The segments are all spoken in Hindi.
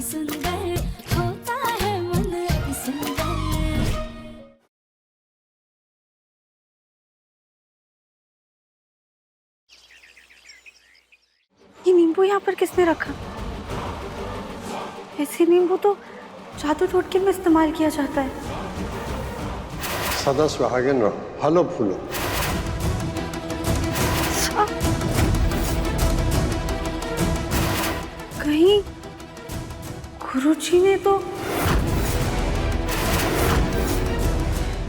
सुंदर होता है मन सुंदर। ये नींबू यहाँ पर किसने रखा? ऐसे नींबू तो जादू टोटके में इस्तेमाल किया जाता है। सदा सुहागिन रहो, फलो फूलो। कहीं गुरुजी ने तो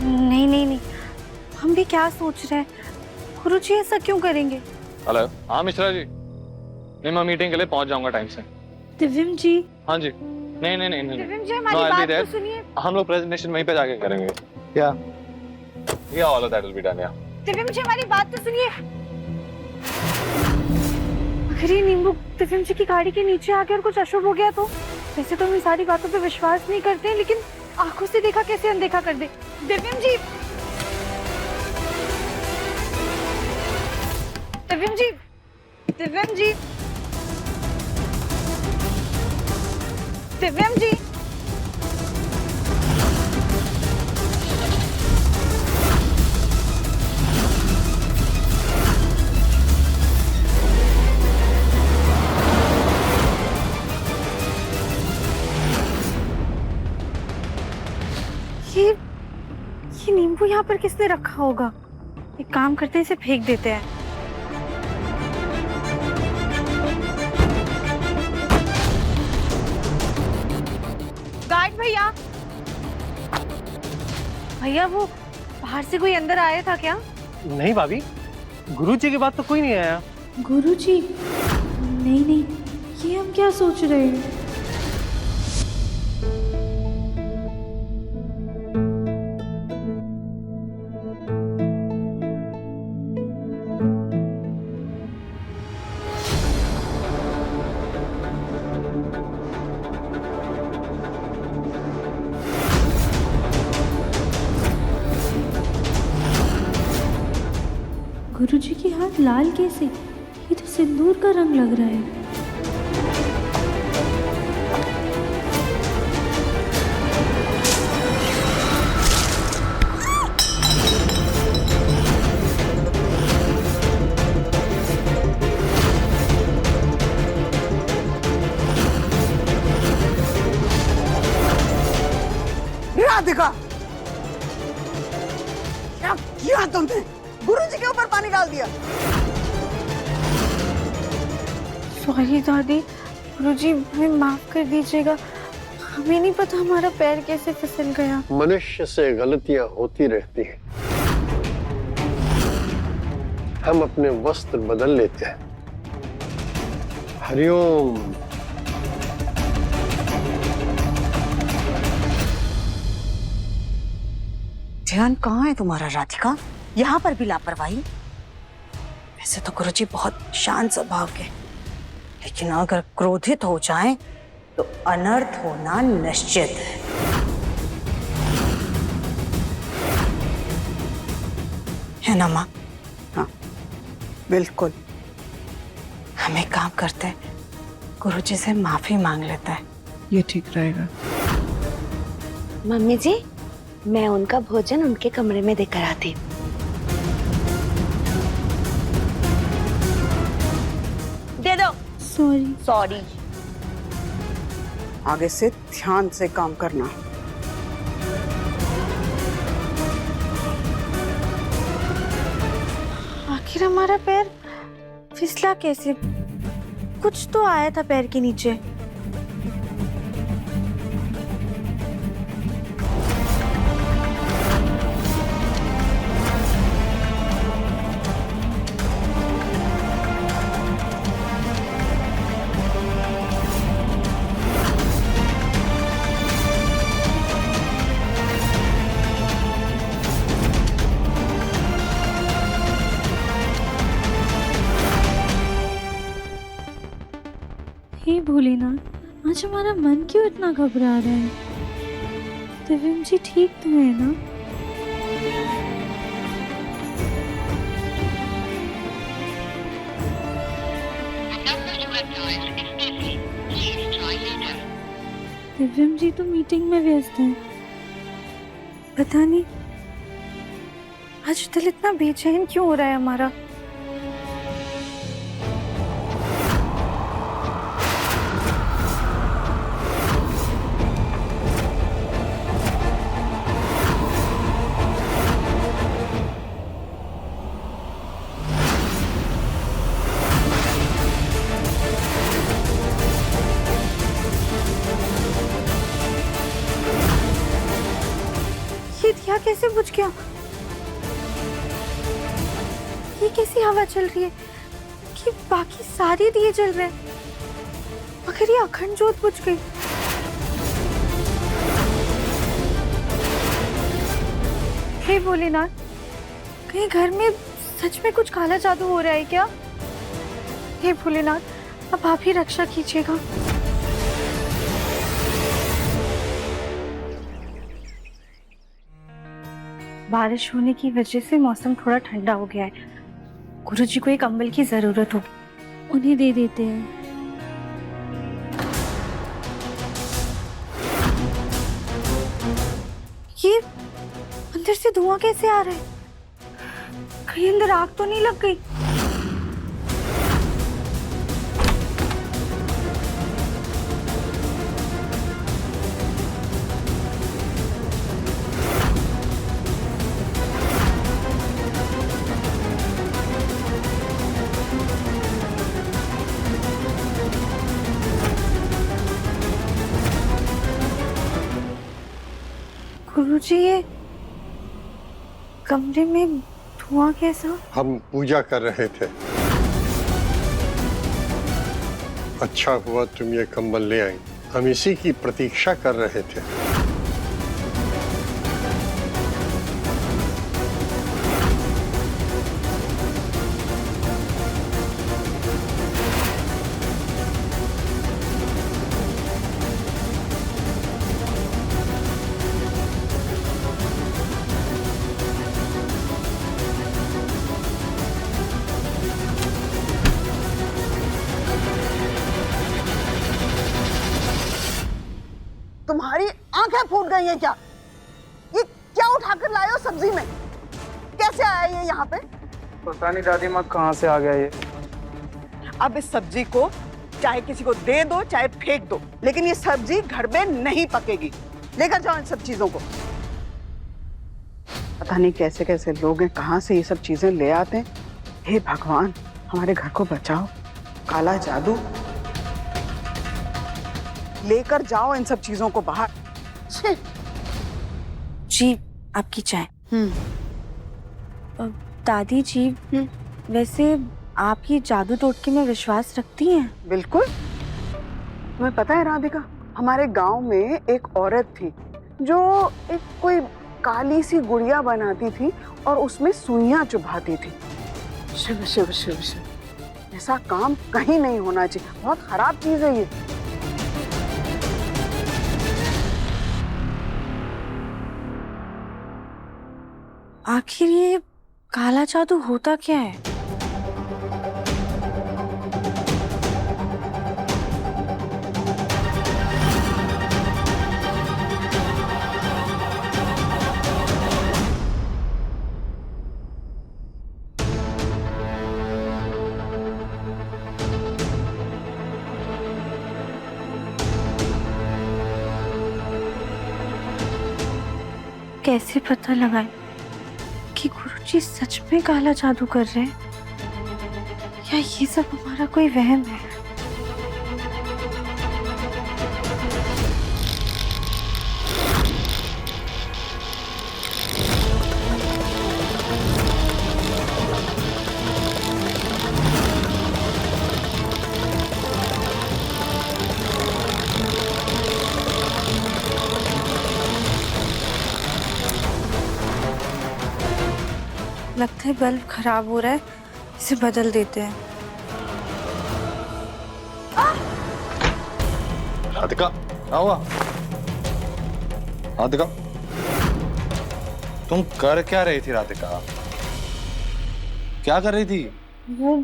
नहीं नहीं नहीं, हम भी क्या सोच रहे हैं, गुरुजी ऐसा क्यों करेंगे? हेलो, हाँ मिश्रा जी, नहीं मैं मीटिंग के लिए पहुंच जाऊंगा टाइम से। दिव्यम जी, हाँ जी, नहीं नहीं नहीं नहीं, दिव्यम जी हमारी बात तो सुनिए। हम लोग प्रेजेंटेशन वहीं पे जाके करेंगे। क्या? Yeah, all of that will be done, yeah. दिव्यम जी हमारी बात तो सुनिए। अगर ये नींबू दिव्यम जी की गाड़ी के नीचे आके और कुछ अशुभ हो गया तो? वैसे तो हम इन सारी बातों पे विश्वास नहीं करते, लेकिन आंखों से देखा कैसे अनदेखा कर दे। दिव्यम जी, दिव्यम जी, दिव्यम जी, दिव्यम जी, ये नींबू यहाँ पर किसने रखा होगा? एक काम करते हैं, इसे फेंक देते हैं। गार्ड भैया, भैया वो बाहर से कोई अंदर आया था क्या? नहीं भाभी, गुरुजी के बाद तो कोई नहीं आया। गुरुजी? नहीं नहीं, ये हम क्या सोच रहे हैं? गुरुजी के हाथ लाल कैसे? ये तो सिंदूर का रंग लग रहा है। राधिका, क्या किया तुमने? गुरुजी के ऊपर पानी डाल दिया। सॉरी दादी, गुरुजी हमें माफ कर दीजिएगा, हमें नहीं पता हमारा पैर कैसे फिसल गया। मनुष्य से गलतियां होती रहती हैं, हम अपने वस्त्र बदल लेते हैं। हरिओम। ध्यान कहाँ है तुम्हारा राधिका? यहाँ पर भी लापरवाही। वैसे तो गुरुजी बहुत शांत स्वभाव के, लेकिन अगर क्रोधित हो जाएं तो अनर्थ होना निश्चित है। है ना माँ? हाँ बिल्कुल। हम एक काम करते हैं, गुरुजी से माफी मांग लेते हैं। ये ठीक रहेगा। मम्मी जी, मैं उनका भोजन उनके कमरे में देकर आती। दे दो। सॉरी। सॉरी। आगे से ध्यान से काम करना। आखिर हमारा पैर फिसला कैसे? कुछ तो आया था पैर के नीचे। हे भोलेनाथ, आज हमारा मन क्यों इतना घबरा रहा है? दिव्यम जी ठीक तो है ना? दिव्यम जी तो मीटिंग में व्यस्त हैं। पता नहीं आज दिल इतना बेचैन क्यों हो रहा है हमारा। ये दिया कैसे बुझ गया? ये कैसी हवा चल रही है कि बाकी सारे दिए जल रहे हैं मगर ये अखंड जोत बुझ गई। हे भोलेनाथ, कहीं घर में सच में कुछ काला जादू हो रहा है क्या? हे भोलेनाथ, अब आप ही रक्षा कीजिएगा। बारिश होने की वजह से मौसम थोड़ा ठंडा हो गया है। गुरुजी को एक कंबल की जरूरत होगी, उन्हें दे देते हैं। ये अंदर से धुआं कैसे आ रहा है? कहीं अंदर आग तो नहीं लग गई? गुरुजी, ये कमरे में धुआं कैसा? हम पूजा कर रहे थे। अच्छा हुआ तुम ये कंबल ले आई, हम इसी की प्रतीक्षा कर रहे थे। तुम्हारी आंखें फूट गई हैं क्या? ये क्या उठाकर लाए हो सब्जी में? कैसे आया ये यहाँ पे? पता नहीं दादी माँ कहाँ से आ गया ये। अब इस सब्जी को चाहे किसी को दे दो चाहे फेंक दो, लेकिन ये सब्जी घर में नहीं पकेगी। लेकर जाओ इन सब चीजों को। पता नहीं कैसे कैसे लोग हैं, कहाँ से ये सब चीजें ले आते हैं। हे भगवान, हमारे घर को बचाओ। काला जादू, लेकर जाओ इन सब चीजों को बाहर। छे। जी, आपकी चाय। दादी जी, वैसे आप ये जादू टोटके में विश्वास रखती हैं? बिल्कुल। तुम्हें पता है राधिका, हमारे गांव में एक औरत थी जो एक कोई काली सी गुड़िया बनाती थी और उसमें सुइयां चुभाती थी। शिव शिव शिव शिव, ऐसा काम कहीं नहीं होना चाहिए। बहुत खराब चीज है ये। आखिर ये काला जादू होता क्या है? कैसे पता लगाए कि गुरुजी सच में काला जादू कर रहे हैं या ये सब हमारा कोई वहम है? लगता है बल्ब खराब हो रहा है, इसे बदल देते हैं। राधिका, क्या हुआ? राधिका, तुम कर क्या रही थी? राधिका, क्या कर रही थी? वो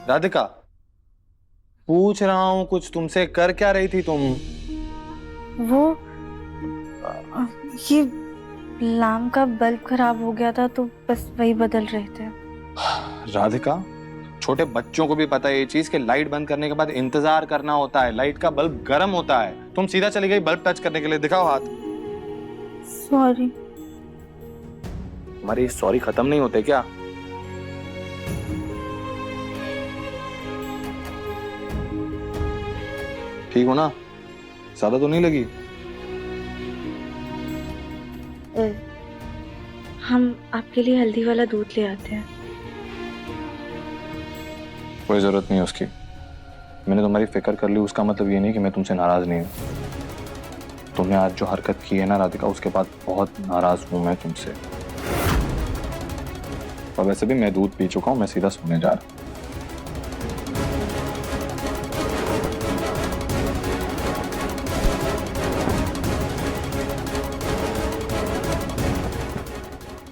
राधिका, पूछ रहा हूँ कुछ तुमसे, कर क्या रही थी तुम? वो ये लैम्प का बल्ब खराब हो गया था तो बस वही बदल रहे थे। राधिका, छोटे बच्चों को भी पता है ये चीज कि लाइट बंद करने के बाद इंतजार करना होता है, लाइट का बल्ब गर्म होता है। तुम सीधा चली गई बल्ब टच करने के लिए। दिखाओ हाथ। सॉरी। तुम्हारे सॉरी खत्म नहीं होते क्या? ठीक हो ना? ज्यादा तो नहीं लगी? हम आपके लिए हल्दी वाला दूध ले आते हैं। कोई जरूरत नहीं है उसकी। मैंने तुम्हारी फिक्र कर ली, उसका मतलब ये नहीं कि मैं तुमसे नाराज नहीं हूँ। तुमने आज जो हरकत की है ना राधिका, उसके बाद बहुत नाराज हूं मैं तुमसे। और वैसे भी मैं दूध पी चुका हूं, मैं सीधा सोने जा रहा हूं।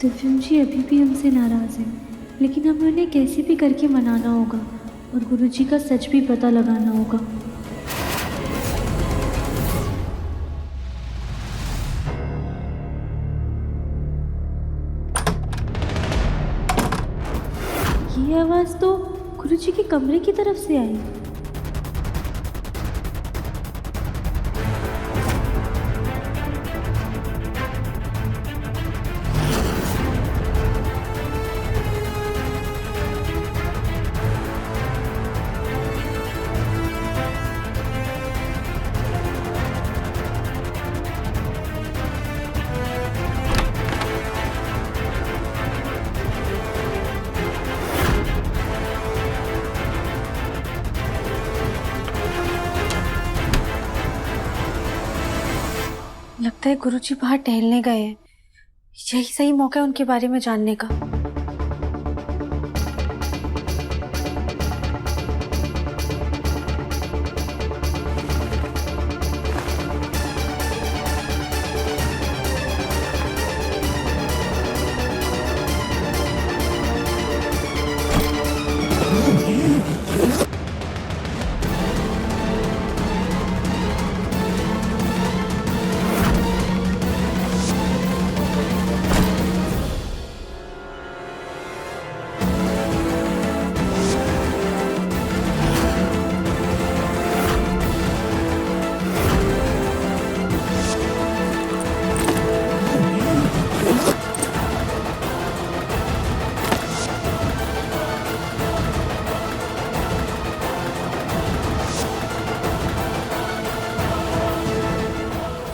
दिव्यम जी अभी भी हमसे नाराज़ हैं, लेकिन हमें उन्हें कैसे भी करके मनाना होगा और गुरुजी का सच भी पता लगाना होगा। ये आवाज़ तो गुरुजी के कमरे की तरफ से आई। लगता है गुरुजी बाहर टहलने गए हैं। यही सही मौका है उनके बारे में जानने का।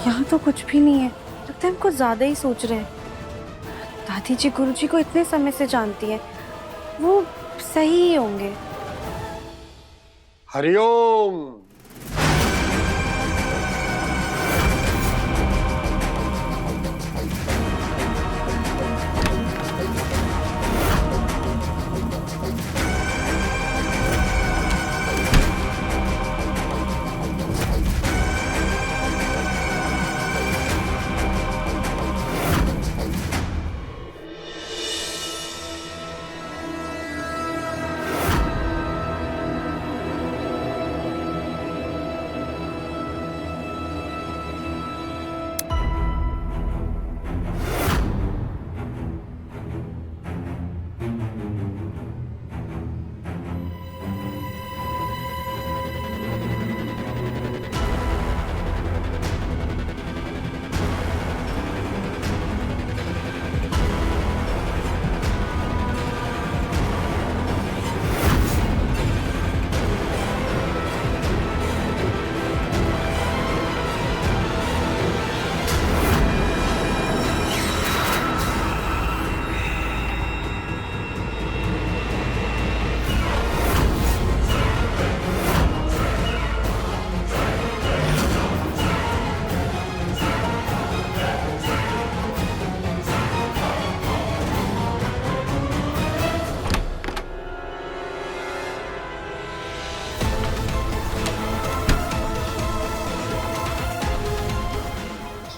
यहाँ तो कुछ भी नहीं है। लगता है हम कुछ ज्यादा ही सोच रहे हैं। दादी जी गुरुजी को इतने समय से जानती है, वो सही ही होंगे। हरिओम।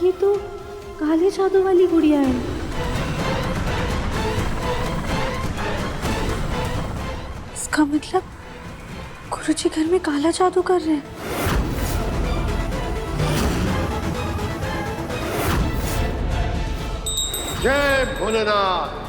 ये तो काले जादू वाली गुड़िया है। इसका मतलब गुरुजी घर में काला जादू कर रहे हैं। जय भोलेनाथ।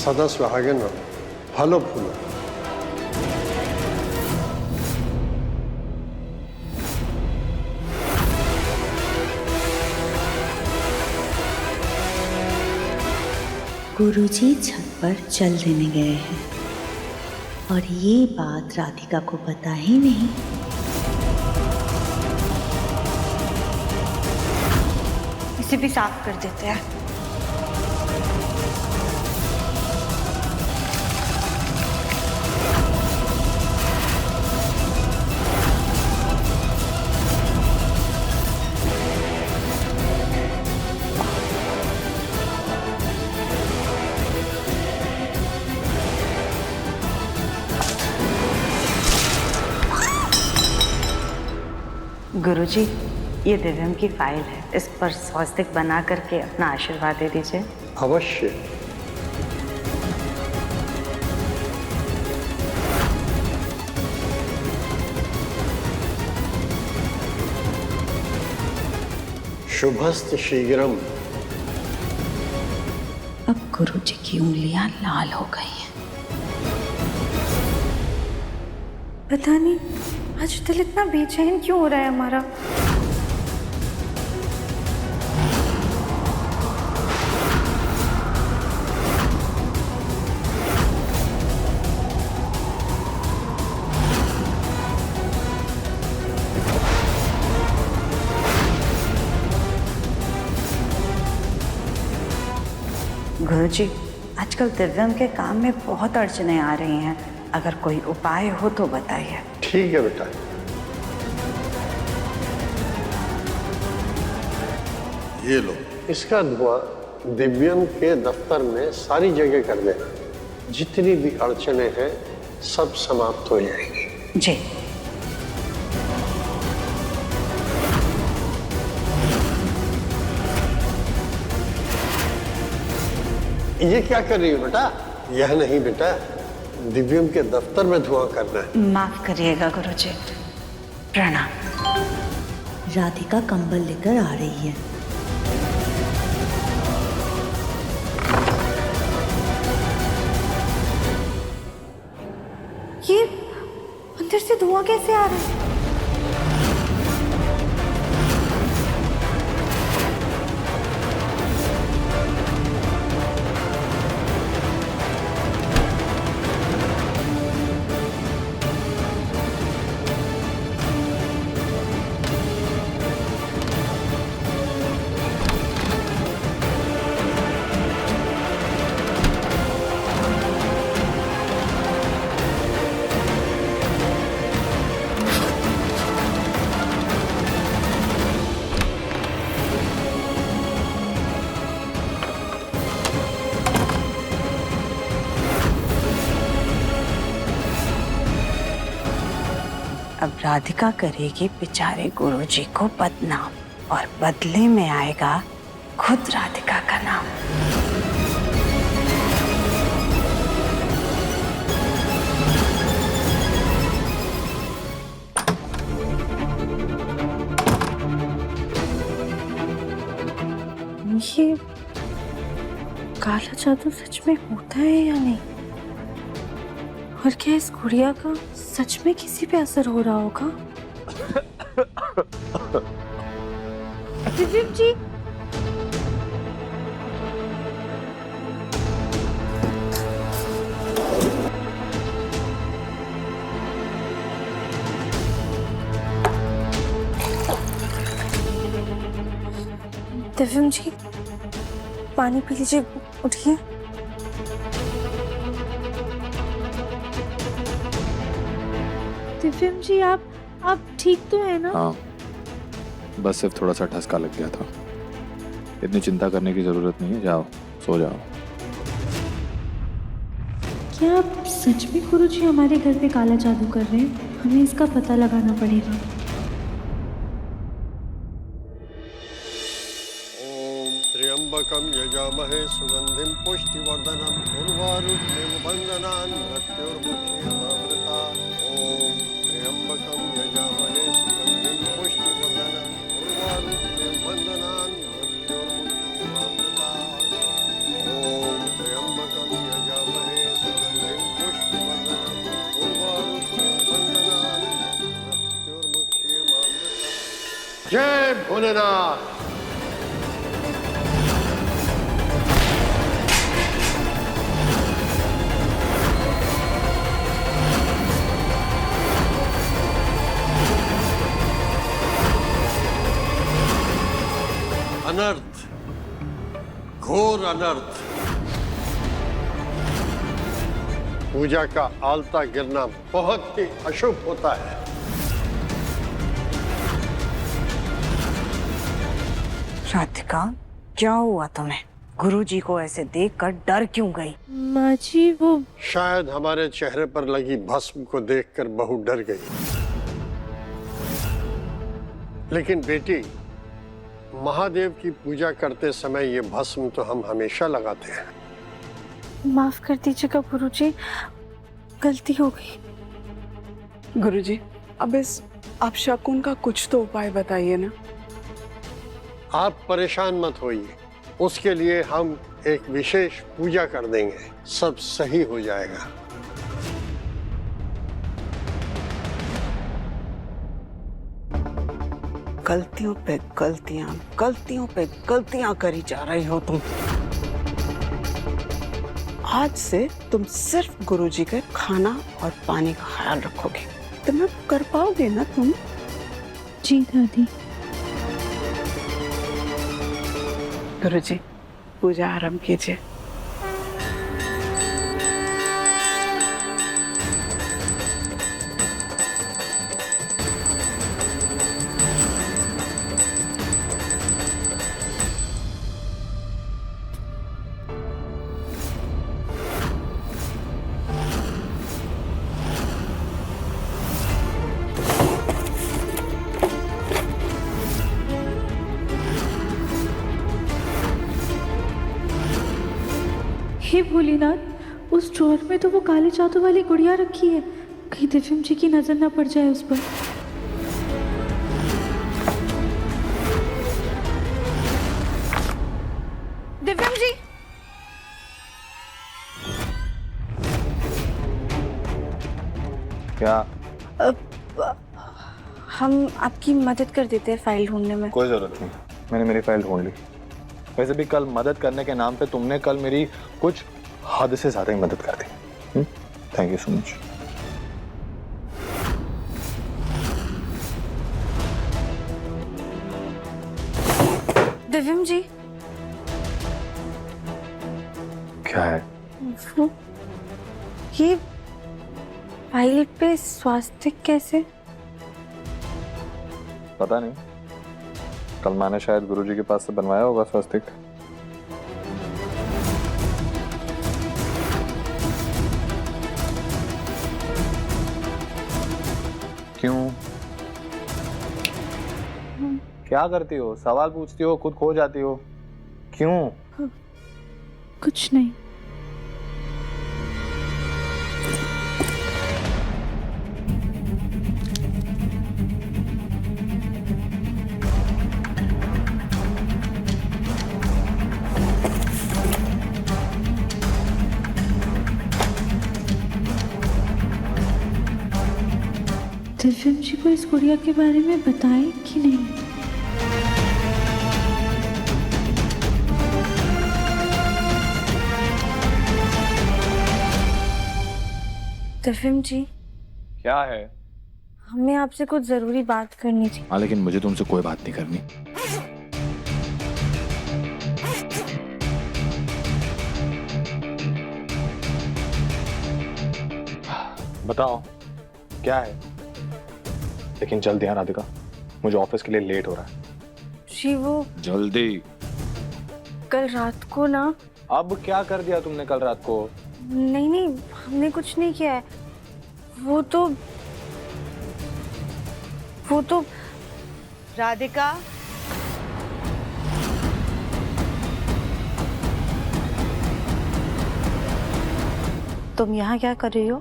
सदा सुहागन रहो, फलो फूलो। गुरुजी छत पर जल देने गए हैं और ये बात राधिका को पता ही नहीं। इसे भी साफ कर देते हैं। गुरुजी, ये दिव्यम की फाइल है, इस पर स्वस्तिक बना करके अपना आशीर्वाद दे दीजिए। अवश्य। शुभस्त शीघ्रम। अब गुरुजी की उंगलियां लाल हो गई हैं। पता नहीं आज दिल इतना बेचैन क्यों हो रहा है हमारा। गुरुजी, आजकल दिव्यम के काम में बहुत अड़चने आ रही हैं, अगर कोई उपाय हो तो बताइए। ठीक है बेटा। ये लो, इसका धुआं दिव्यम के दफ्तर में सारी जगह कर देना। जितनी भी अड़चने हैं सब समाप्त हो जाएंगी। जी। ये क्या कर रही हो बेटा? यह नहीं बेटा, दिव्यम के दफ्तर में धुआं करना है। माफ करिएगा गुरुजी, प्रणाम। राधिका कंबल लेकर आ रही है। ये अंदर से धुआं कैसे आ रहा है? अब राधिका करेगी बेचारे गुरुजी को बदनाम, और बदले में आएगा खुद राधिका का नाम। ये काला जादू सच में होता है या नहीं? और क्या इस गुड़िया का सच में किसी पे असर हो रहा होगा? दिव्यम जी, दिव्यम जी, पानी पी लीजिए, उठिए। दिव्यम जी आप ठीक तो है ना? हाँ, बस सिर्फ थोड़ा सा ठसका लग गया था। इतनी चिंता करने की जरूरत नहीं है, जाओ सो जाओ। क्या आप सच में गुरुजी हमारे घर पे काला जादू कर रहे हैं? हमें इसका पता लगाना पड़ेगा। ओम त्र्यंबकम यजामहे सुगंधिम पुष्टिवर्धनम उर्वारुकमिव बंधनान् मृत्युर्मुक्षीयमामृता। ओम त्र्यंबकम यजामहे सुगंधिम पुष्टिवर्धनम उर्वारुकमिव बंधनान् मृत्युर्मुक्षीयमामृता। ओम त्र्यंबकम यजामहे सुगंधिम पुष्टिवर्धनम उर्वारुकमिव बंधनान् मृत्युर्मुक्षीयमामृता। जय भोलेनाथ। अनर्थ, घोर अनर्थ। पूजा का आलता गिरना बहुत ही अशुभ होता है। राधिका, क्या हुआ तुम्हें? गुरुजी को ऐसे देखकर डर क्यों गई? माँ जी वो शायद हमारे चेहरे पर लगी भस्म को देखकर बहू डर गई। लेकिन बेटी, महादेव की पूजा करते समय ये भस्म तो हम हमेशा लगाते हैं। माफ कर दीजिएगा गुरुजी, गलती हो गई। गुरुजी, अब इस अपशकुन का कुछ तो उपाय बताइए ना। आप परेशान मत होइए, उसके लिए हम एक विशेष पूजा कर देंगे, सब सही हो जाएगा। गलतियों पे गलतियां करी जा रही हो तुम। आज से तुम सिर्फ गुरुजी के खाना और पानी का ख्याल रखोगे। तुम्हें कर पाओगे ना तुम? जी दादी। गुरुजी, पूजा आरंभ कीजिए। हे भोलेनाथ, उस ड्रॉर में तो वो काले जादू वाली गुड़िया रखी है। कहीं दिव्यम जी की नजर ना पड़ जाए उस पर। दिव्यम जी, क्या? हम आपकी मदद कर देते हैं फाइल ढूंढने में। कोई जरूरत नहीं, मैंने मेरी फाइल ढूंढ ली। वैसे भी कल मदद करने के नाम पे तुमने कल मेरी कुछ हद से ज्यादा ही मदद कर दी। Thank you so much. Divyam ji, क्या है? ये फाइल पे स्वास्तिक कैसे? पता नहीं, कल मैंने शायद गुरुजी के पास से बनवाया होगा स्वास्तिक। क्यों? क्या करती हो? सवाल पूछती हो, खुद खो जाती हो। क्यों? कुछ नहीं। दिव्यम जी को इस गुड़िया के बारे में बताएं कि नहीं? दिव्यम जी, क्या है? हमें आपसे कुछ जरूरी बात करनी थी। हाँ, लेकिन मुझे तुमसे कोई बात नहीं करनी। बताओ क्या है? लेकिन जल्दी यार राधिका, मुझे ऑफिस के लिए लेट हो रहा है। जी वो जल्दी। कल रात को ना। अब क्या कर दिया तुमने कल रात को? नहीं नहीं, हमने कुछ नहीं किया है। वो तो राधिका, तुम यहाँ क्या कर रही हो?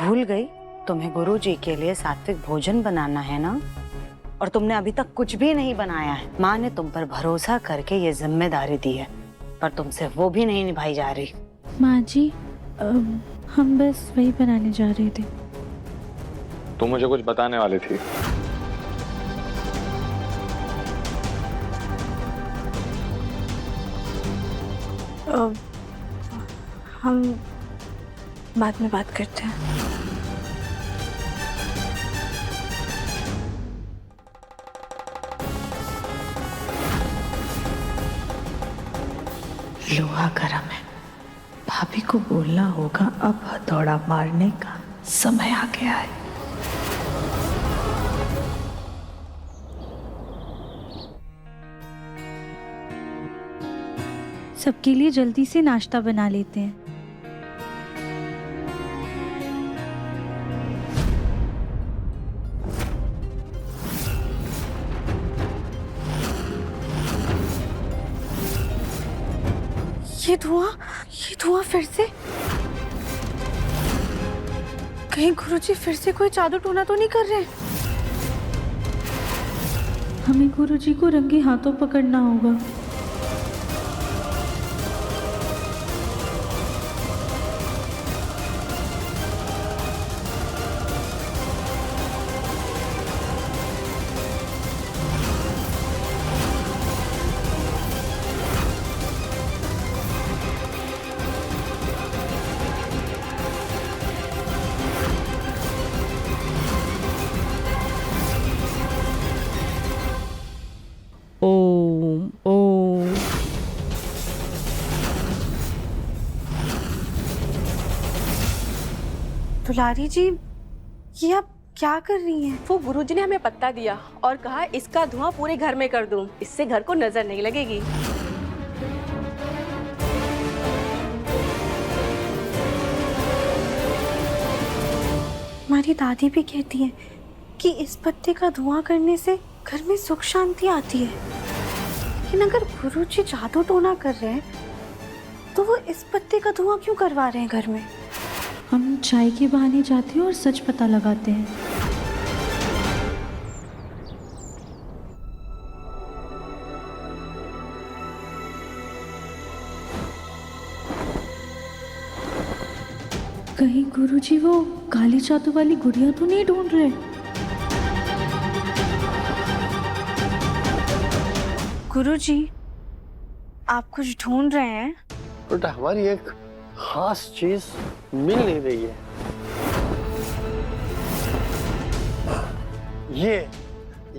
भूल गई तुम्हें गुरुजी के लिए सात्विक भोजन बनाना है ना? और तुमने अभी तक कुछ भी नहीं बनाया है। माँ ने तुम पर भरोसा करके ये जिम्मेदारी दी है, पर तुमसे वो भी नहीं निभाई जा रही। माँ जी, हम बस वही बनाने जा रहे थे। तुम मुझे कुछ बताने वाली थी। हम बाद में बात करते हैं। लोहा गरम है, भाभी को बोलना होगा अब हथौड़ा मारने का समय आ गया है। सबके लिए जल्दी से नाश्ता बना लेते हैं। ये धुआं फिर से? कहीं गुरुजी फिर से कोई जादू टोना तो नहीं कर रहे? हमें गुरुजी को रंगे हाथों पकड़ना होगा। ओम ओम। दुलारी जी, ये आप क्या कर रही हैं? वो गुरुजी ने हमें पत्ता दिया और कहा इसका धुआं पूरे घर में कर दूं, इससे घर को नजर नहीं लगेगी। हमारी दादी भी कहती हैं कि इस पत्ते का धुआं करने से घर में सुख शांति आती है। लेकिन अगर गुरुजी जादू टोना कर रहे हैं तो वो इस पत्ते का धुआं क्यों करवा रहे हैं घर में? हम चाय के बहाने जाते हैं और सच पता लगाते हैं। कहीं गुरुजी वो काली जादू वाली गुड़िया तो नहीं ढूंढ रहे? गुरुजी, आप कुछ ढूंढ रहे हैं? बेटा, हमारी एक खास चीज मिल नहीं रही है।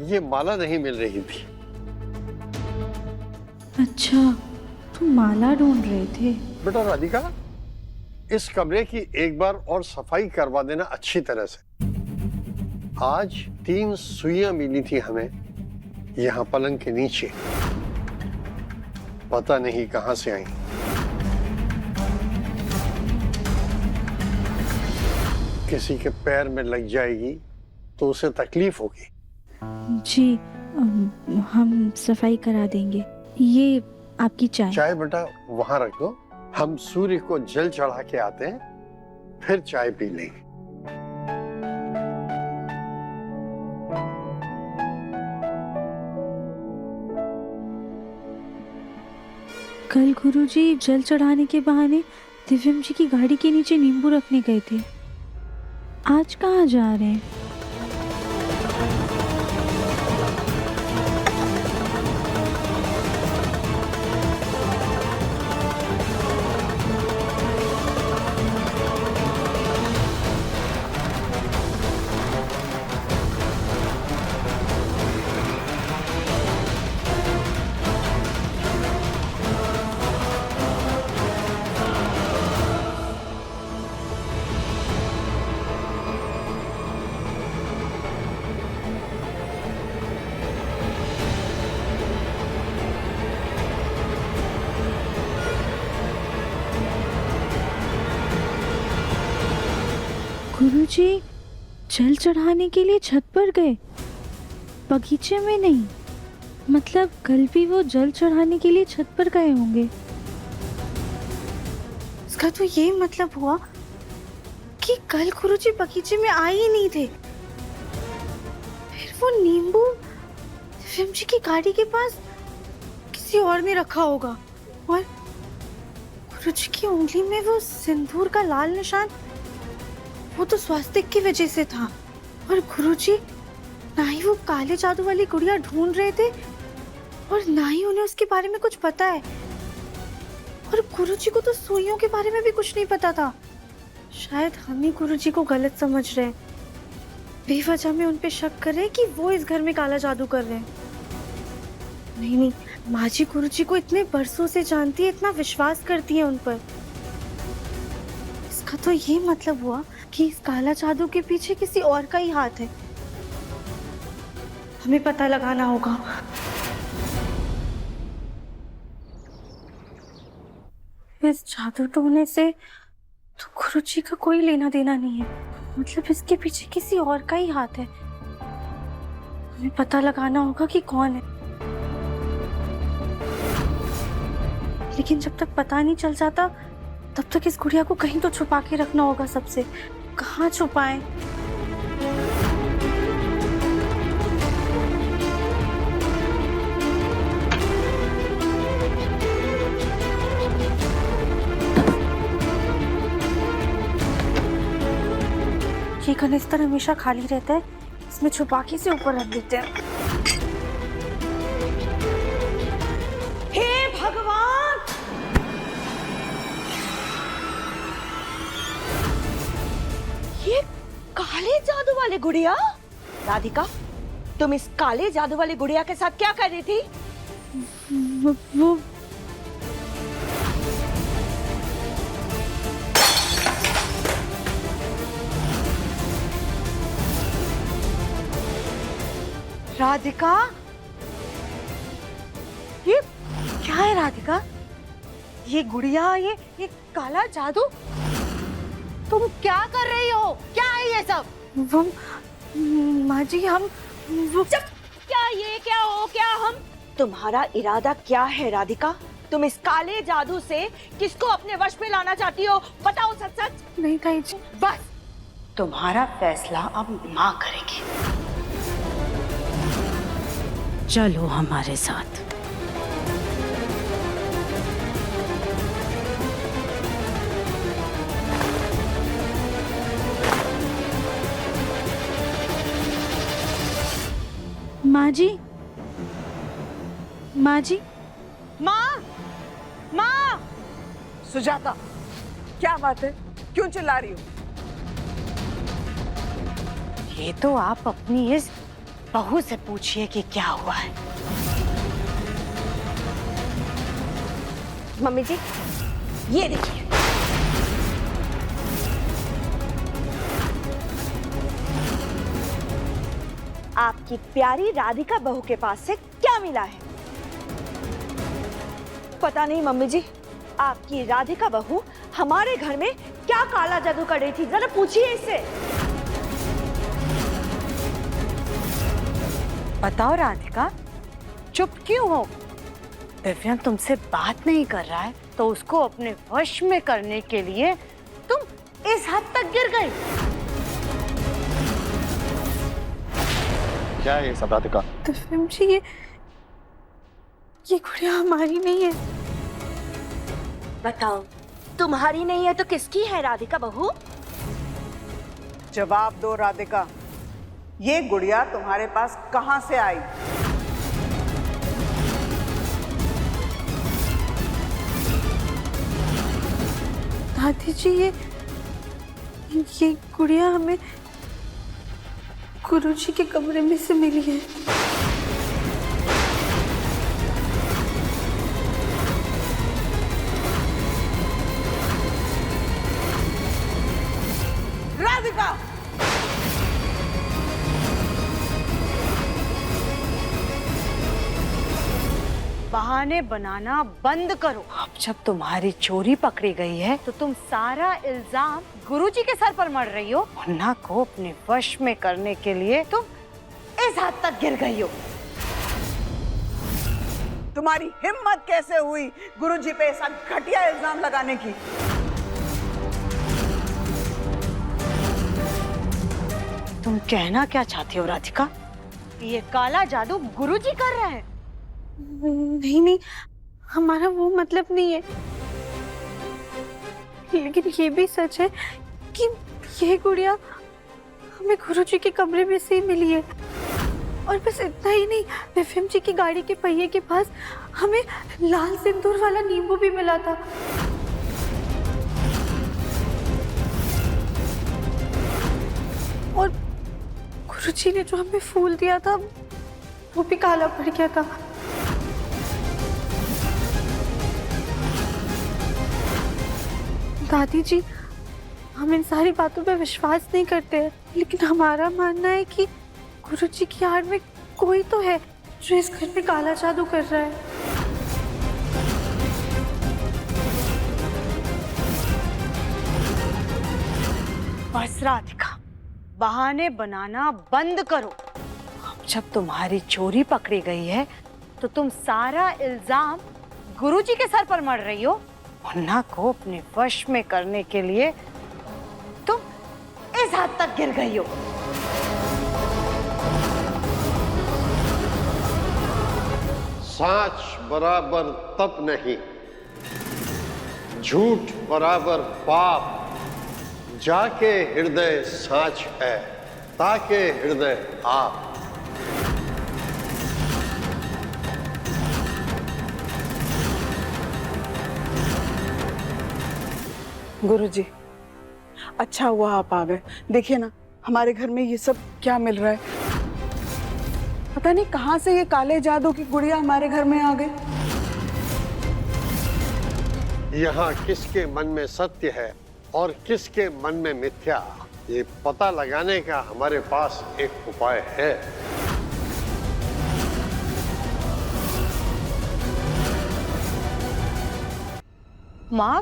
ये माला नहीं मिल रही थी। अच्छा, तुम माला ढूंढ रहे थे? बेटा राधिका, इस कमरे की एक बार और सफाई करवा देना अच्छी तरह से। आज 3 सुइयां मिली थी हमें यहाँ पलंग के नीचे, पता नहीं कहां से आई। किसी के पैर में लग जाएगी तो उसे तकलीफ होगी। जी, हम सफाई करा देंगे। ये आपकी चाय। चाय बेटा वहां रख दो, हम सूर्य को जल चढ़ा के आते हैं, फिर चाय पी लेंगे। कल गुरुजी जल चढ़ाने के बहाने दिव्यम जी की गाड़ी के नीचे नींबू रखने गए थे। आज कहाँ जा रहे हैं? गुरुजी जल चढ़ाने के लिए छत पर गए, बगीचे में नहीं। मतलब कल भी वो जल चढ़ाने के लिए छत पर गए होंगे। इसका तो ये मतलब हुआ कि कल गुरुजी बगीचे में आए ही नहीं थे। फिर वो नींबू दिव्यम जी की गाड़ी के पास किसी और ने रखा होगा, और गुरुजी की उंगली में वो सिंदूर का लाल निशान, वो तो स्वास्तिक की वजह से था। और गुरुजी ना ही वो काले जादू वाली गुड़िया ढूंढ रहे थे और ना ही उन्हें उसके बारे में कुछ पता है। और गुरुजी को तो सुइयों के बारे में भी कुछ नहीं पता था। शायद हम ही गुरुजी को गलत समझ रहे हैं, बेवजह में उन पे शक कर रहे हैं कि वो इस घर में काला जादू कर रहे हैं। नहीं नहीं, माँ जी गुरुजी को इतने बरसों से जानती है, इतना विश्वास करती है उन पर। इसका तो ये मतलब हुआ कि इस काला जादू के पीछे किसी और का ही हाथ है। हमें पता लगाना होगा। इस जादू टोने से तो गुरुजी का कोई लेना देना नहीं है, मतलब इसके पीछे किसी और का ही हाथ है। हमें पता लगाना होगा कि कौन है। लेकिन जब तक पता नहीं चल जाता तब तक इस गुड़िया को कहीं तो छुपा के रखना होगा सबसे। कहाँ छुपाएं? ये कनिस्तर हमेशा खाली रहता है, इसमें छुपा के से ऊपर रख देते हैं। हे भगवान! ये काले जादू वाली गुड़िया? राधिका, तुम इस काले जादू वाली गुड़िया के साथ क्या कर रही थी? वो राधिका, ये क्या है राधिका? ये गुड़िया, ये काला जादू, तुम क्या कर रही हो? क्या है ये सब? वो माँ जी, हम वो क्या ये क्या हो क्या हम? तुम्हारा इरादा क्या है राधिका? तुम इस काले जादू से किसको अपने वश में लाना चाहती हो? बताओ सच सच। नहीं ताई जी। बस, तुम्हारा फैसला अब माँ करेगी। चलो हमारे साथ। माँ जी, माँ जी, माँ, माँ! सुजाता, क्या बात है? क्यों चिल्ला रही हो? ये तो आप अपनी इस बहू से पूछिए कि क्या हुआ है। मम्मी जी, ये देखिए। आपकी प्यारी राधिका बहू के पास से क्या मिला है? पता नहीं मम्मी जी, आपकी राधिका बहू हमारे घर में क्या काला जादू कर रही थी, जरा पूछिए इससे। बताओ राधिका, चुप क्यों हो? दिव्यम तुमसे बात नहीं कर रहा है तो उसको अपने वश में करने के लिए तुम इस हद तक गिर गई। क्या है ये सब राधिका? दिव्यम जी, ये गुड़िया हमारी नहीं है। बताओ, तुम्हारी नहीं है तो किसकी है राधिका बहू? जवाब दो राधिका, ये गुड़िया तुम्हारे पास कहाँ से आई? दादी जी, ये गुड़िया हमें गुरुजी के कमरे में से मिली है। राधिका! वहां बहाने बनाना बंद करो। अब जब तुम्हारी चोरी पकड़ी गई है तो तुम सारा इल्जाम गुरुजी के सर पर मढ़ रही हो। मुन्ना को अपने वश में करने के लिए तुम इस हद तक गिर गई हो। तुम्हारी हिम्मत कैसे हुई गुरुजी पे ऐसा घटिया इल्जाम लगाने की? तुम कहना क्या चाहती हो राधिका? ये काला जादू गुरुजी कर रहे हैं? नहीं नहीं, हमारा वो मतलब नहीं है, लेकिन ये भी सच है कि ये गुड़िया हमें गुरुजी के कमरे में से ही मिली है। और बस इतना ही नहीं, एफएम जी की गाड़ी के पहिए के पास हमें लाल सिंदूर वाला नींबू भी मिला था। और गुरुजी ने जो हमें फूल दिया था वो भी काला पड़ गया था। दादी जी, हम इन सारी बातों पे विश्वास नहीं करते हैं, लेकिन हमारा मानना है कि गुरुजी की आड़ में कोई तो है जो इस घर में काला जादू कर रहा है। बस राधिका, बहाने बनाना बंद करो। अब जब तुम्हारी चोरी पकड़ी गई है तो तुम सारा इल्जाम गुरुजी के सर पर मढ़ रही हो। मुन्ना को अपने वश में करने के लिए तुम इस हद तक गिर गई हो। साच बराबर तप नहीं, झूठ बराबर पाप। जाके हृदय साच है, ताके हृदय आप। गुरुजी, अच्छा हुआ आप आ गए। देखिए ना, हमारे घर में ये सब क्या मिल रहा है। पता नहीं कहां से ये काले जादू की गुड़िया हमारे घर में आ गई। यहाँ किसके मन में सत्य है और किसके मन में मिथ्या, ये पता लगाने का हमारे पास एक उपाय है। माँ,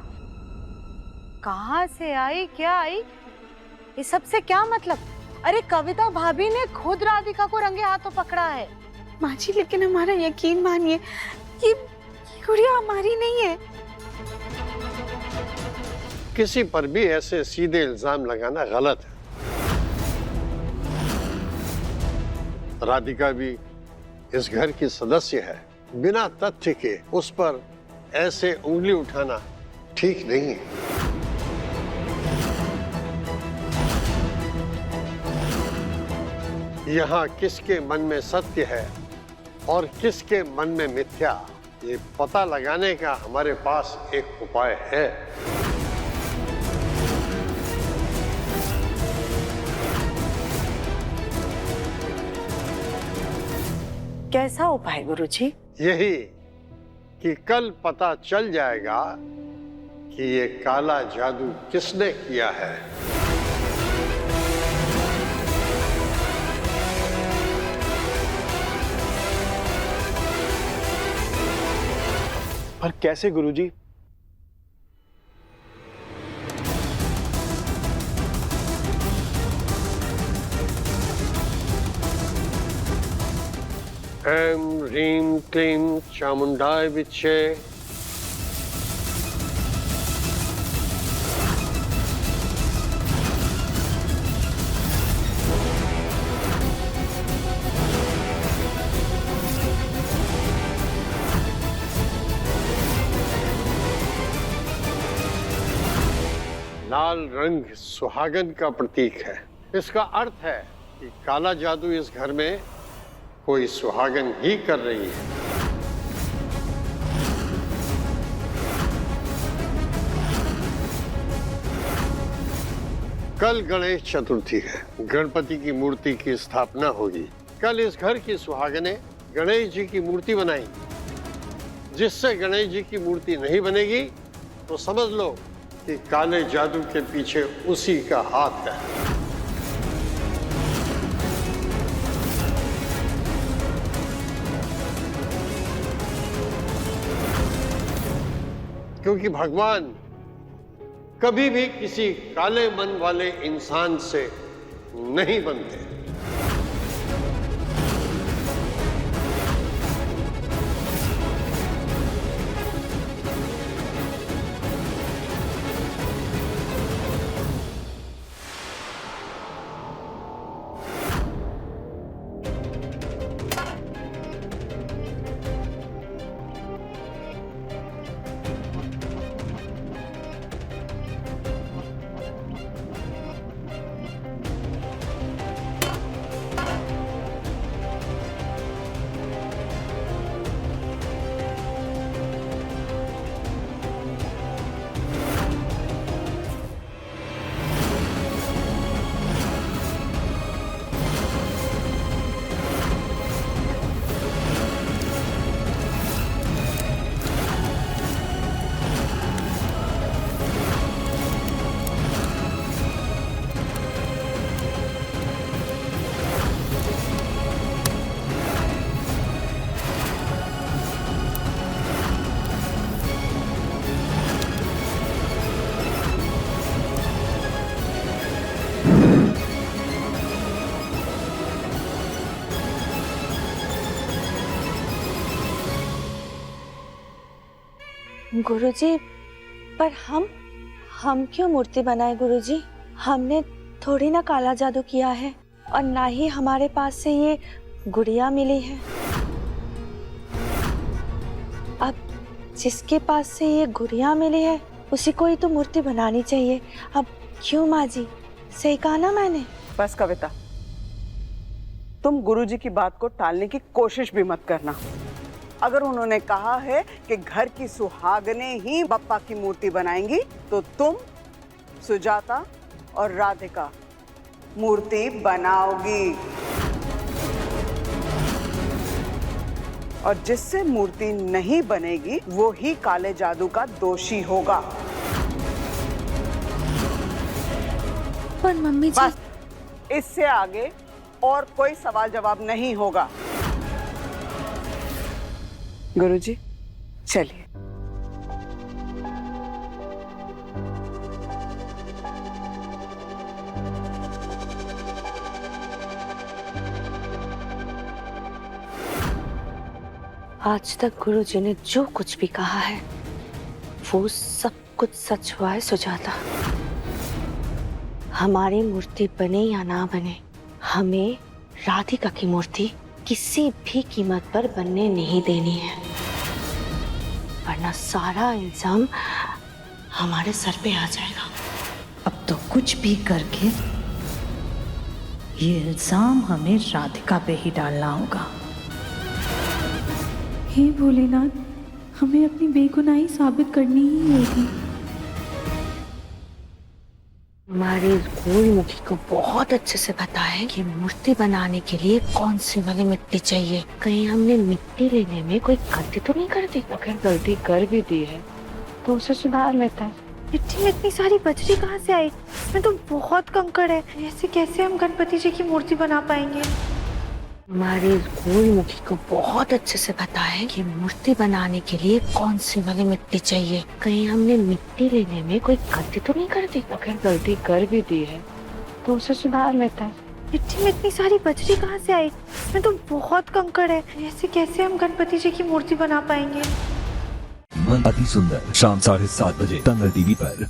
कहाँ से आई, क्या आई, ये सबसे क्या मतलब? अरे कविता भाभी ने खुद राधिका को रंगे हाथों पकड़ा है। माँ जी, लेकिन हमारा यकीन मानिए कि ये गुड़िया हमारी नहीं है। किसी पर भी ऐसे सीधे इल्जाम लगाना गलत है। राधिका भी इस घर की सदस्य है, बिना तथ्य के उस पर ऐसे उंगली उठाना ठीक नहीं है। यहाँ किसके मन में सत्य है और किसके मन में मिथ्या, ये पता लगाने का हमारे पास एक उपाय है। कैसा उपाय गुरुजी? यही कि कल पता चल जाएगा कि ये काला जादू किसने किया है। पर कैसे गुरुजी? ऐं ह्रीं क्लीं चामुंडाय विच्चे। लाल रंग सुहागन का प्रतीक है। इसका अर्थ है कि काला जादू इस घर में कोई सुहागन ही कर रही है। कल गणेश चतुर्थी है, गणपति की मूर्ति की स्थापना होगी। कल इस घर की सुहागनें गणेश जी की मूर्ति बनाएंगी। जिससे गणेश जी की मूर्ति नहीं बनेगी तो समझ लो कि काले जादू के पीछे उसी का हाथ है। क्योंकि भगवान कभी भी किसी काले मन वाले इंसान से नहीं बनते। गुरुजी, पर हम क्यों मूर्ति बनाए गुरुजी? हमने थोड़ी ना काला जादू किया है और ना ही हमारे पास से ये गुड़िया मिली है। अब जिसके पास से ये गुड़िया मिली है उसी को ही तो मूर्ति बनानी चाहिए। अब क्यों माँ जी, सही कहा ना मैंने? बस कविता, तुम गुरुजी की बात को टालने की कोशिश भी मत करना। अगर उन्होंने कहा है कि घर की सुहागने ही बप्पा की मूर्ति बनाएंगी तो तुम, सुजाता और राधिका मूर्ति बनाओगी। और जिससे मूर्ति नहीं बनेगी वो ही काले जादू का दोषी होगा। पर मम्मी जी, बस, इससे आगे और कोई सवाल जवाब नहीं होगा। गुरुजी, चलिए। आज तक गुरुजी ने जो कुछ भी कहा है वो सब कुछ सच हुआ है सुजाता। हमारी मूर्ति बने या ना बने, हमें राधिका की मूर्ति किसी भी कीमत पर बनने नहीं देनी है, वरना सारा इल्जाम हमारे सर पे आ जाएगा। अब तो कुछ भी करके ये इल्जाम हमें राधिका पे ही डालना होगा। हे भोलेनाथ, हमें अपनी बेगुनाही साबित करनी ही होगी। हमारी गुरुमुखी को बहुत अच्छे से पता है कि मूर्ति बनाने के लिए कौन सी वाली मिट्टी चाहिए। कहीं हमने मिट्टी लेने में कोई गलती तो नहीं कर दी? अगर गलती कर भी दी है तो उसे सुधार लेता है। मिट्टी में इतनी सारी बजरी कहाँ से आई? इसमें तो बहुत कंकड़ है। ऐसे कैसे हम गणपति जी की मूर्ति बना पाएंगे? हमारी गुरुमुखी को बहुत अच्छे से पता है कि मूर्ति बनाने के लिए कौन सी वाली मिट्टी चाहिए। कहीं हमने मिट्टी लेने में कोई गलती तो नहीं कर दी? अगर गलती कर भी दी है तो उसे सुधार लेता है। मिट्टी में इतनी सारी बजरी कहाँ से आई? इसमें तो बहुत कंकड़ है। ऐसे कैसे हम गणपति जी की मूर्ति बना पाएंगे? मन अति सुंदर, शाम 7:30 बजे दंगल टीवी पर।